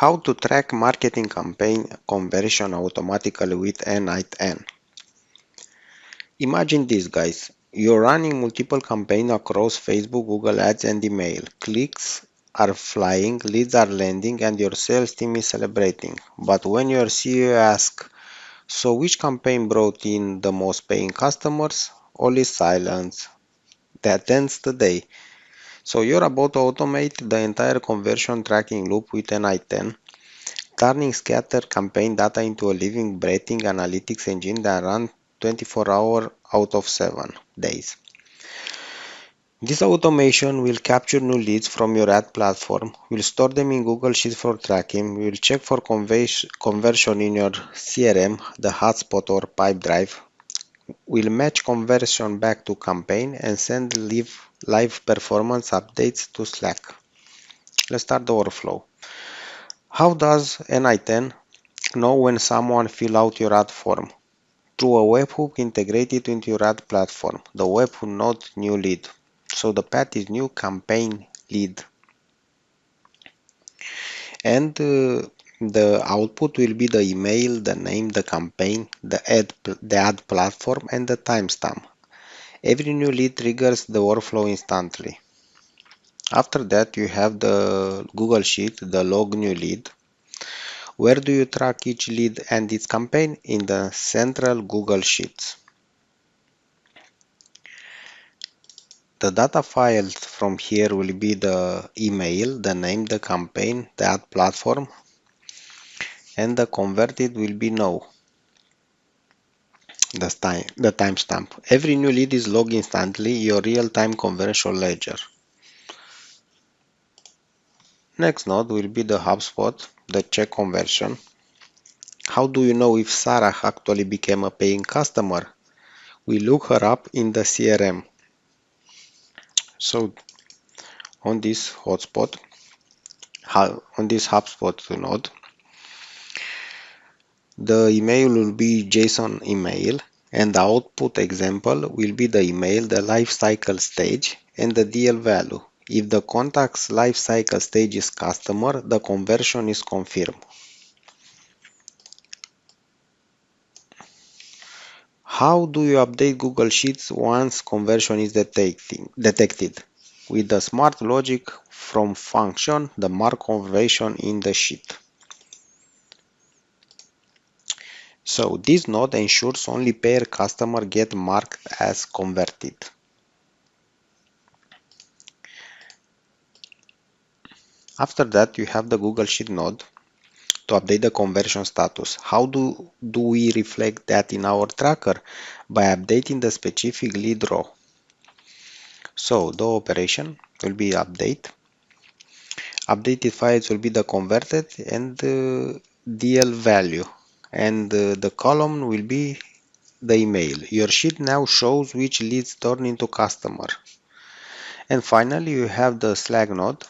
How to track marketing campaign conversion automatically with n8n. Imagine this, guys. You're running multiple campaigns across Facebook, Google Ads, and email. Clicks are flying, leads are landing, and your sales team is celebrating. But when your CEO asks, so which campaign brought in the most paying customers? All is silence. That ends the day. So you're about to automate the entire conversion tracking loop with n8n, turning scattered campaign data into a living, breathing analytics engine that runs 24 hours out of 7 days. This automation will capture new leads from your ad platform, will store them in Google Sheets for tracking, will check for conversion in your CRM, the hotspot or pipe drive, will match conversion back to campaign and send live performance updates to Slack. Let's start the workflow. How does n8n know when someone fill out your ad form? Through a webhook integrated into your ad platform. The webhook node new lead. So the path is new campaign lead. And the output will be the email, the name, the campaign, the ad platform, and the timestamp. Every new lead triggers the workflow instantly. After that, you have the Google Sheet, the log new lead. Where do you track each lead and its campaign? In the central Google Sheets. The data files from here will be the email, the name, the campaign, the ad platform, and the converted will be no, the timestamp. Every new lead is logged instantly, your real-time conversion ledger. Next node will be the HubSpot, the check conversion. How do you know if Sarah actually became a paying customer? We look her up in the CRM. So on this HubSpot node, the email will be JSON email and the output example will be the email, the life cycle stage, and the DL value. If the contact's life cycle stage is customer, the conversion is confirmed. How do you update Google Sheets once conversion is detected? With the smart logic from function, the mark conversion in the sheet. So this node ensures only pair customer get marked as converted. After that, you have the Google Sheet node to update the conversion status. How do we reflect that in our tracker? By updating the specific lead row. So the operation will be update. Updated files will be the converted and the DL value. And the column will be the email. Your sheet now shows which leads turn into customer. And finally, you have the Slack node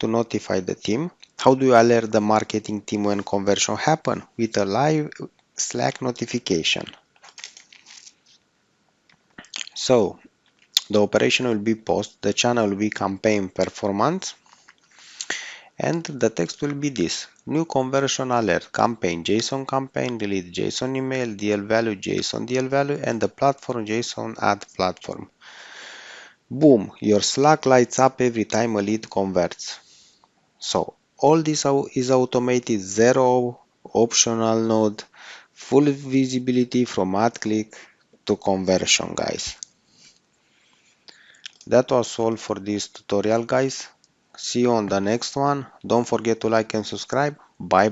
to notify the team. How do you alert the marketing team when conversion happen? With a live Slack notification. So the operation will be post, the channel will be campaign performance, and the text will be this: new conversion alert, campaign JSON campaign, delete JSON email, DL value JSON DL value, and the platform JSON ad platform. Boom, your Slack lights up every time a lead converts. So all this is automated, zero optional node, full visibility from ad click to conversion, guys. That was all for this tutorial, guys. See you on the next one. Don't forget to like and subscribe. Bye.